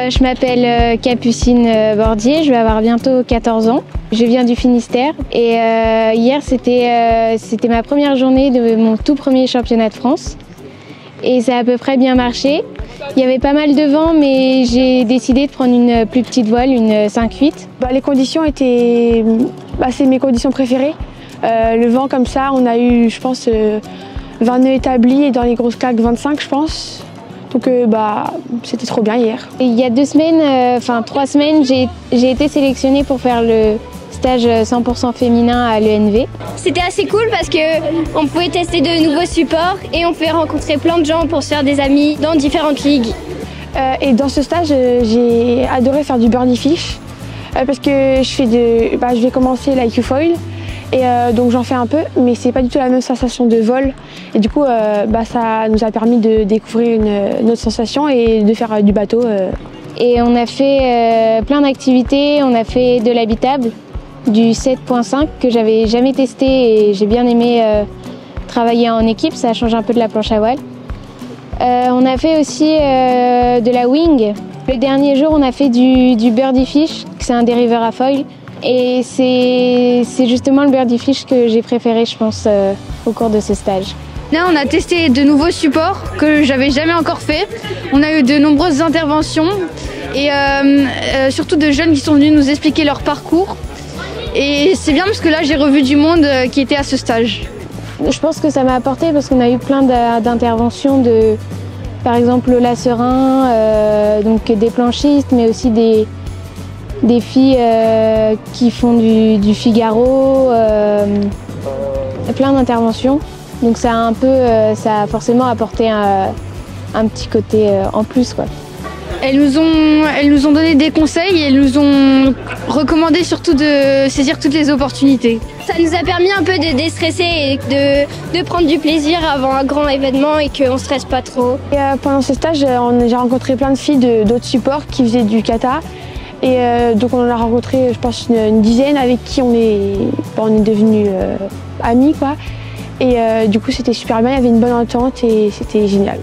Je m'appelle Capucine Bordier, je vais avoir bientôt 14 ans. Je viens du Finistère et hier c'était ma première journée de mon tout premier championnat de France et ça a à peu près bien marché. Il y avait pas mal de vent mais j'ai décidé de prendre une plus petite voile, une 5-8. Les conditions étaient, c'est mes conditions préférées. Le vent comme ça, on a eu je pense 20 nœuds établis et dans les grosses claques 25 je pense. Donc c'était trop bien hier. Et il y a 2 semaines, 3 semaines, j'ai été sélectionnée pour faire le stage 100% féminin à l'ENV. C'était assez cool parce qu'on pouvait tester de nouveaux supports et on pouvait rencontrer plein de gens pour se faire des amis dans différentes ligues. Et dans ce stage, j'ai adoré faire du birdie fish parce que je vais commencer l'IQ foil. Et donc j'en fais un peu, mais c'est pas du tout la même sensation de vol. Et du coup, ça nous a permis de découvrir une autre sensation et de faire du bateau. Et on a fait plein d'activités. On a fait de l'habitable, du 7.5 que j'avais jamais testé et j'ai bien aimé travailler en équipe. Ça change un peu de la planche à voile. On a fait aussi de la wing. Le dernier jour, on a fait du birdie fish, c'est un dériveur à foil. Et c'est justement le birdie fish que j'ai préféré, je pense, au cours de ce stage. Là, on a testé de nouveaux supports que j'avais jamais encore fait. On a eu de nombreuses interventions et surtout de jeunes qui sont venus nous expliquer leur parcours. Et c'est bien parce que là, j'ai revu du monde qui était à ce stage. Je pense que ça m'a apporté parce qu'on a eu plein d'interventions de, par exemple, Lola Serin, donc des planchistes, mais aussi des filles qui font du Figaro, plein d'interventions. Donc ça a forcément apporté un petit côté en plus, quoi. Elles nous ont donné des conseils et elles nous ont recommandé surtout de saisir toutes les opportunités. Ça nous a permis un peu de déstresser et de prendre du plaisir avant un grand événement et qu'on ne stresse pas trop. Et pendant ce stage, j'ai rencontré plein de filles d'autres supports qui faisaient du kata. Et donc on en a rencontré, je pense, une dizaine avec qui on est devenus amis, quoi. Et du coup c'était super bien, il y avait une bonne entente et c'était génial.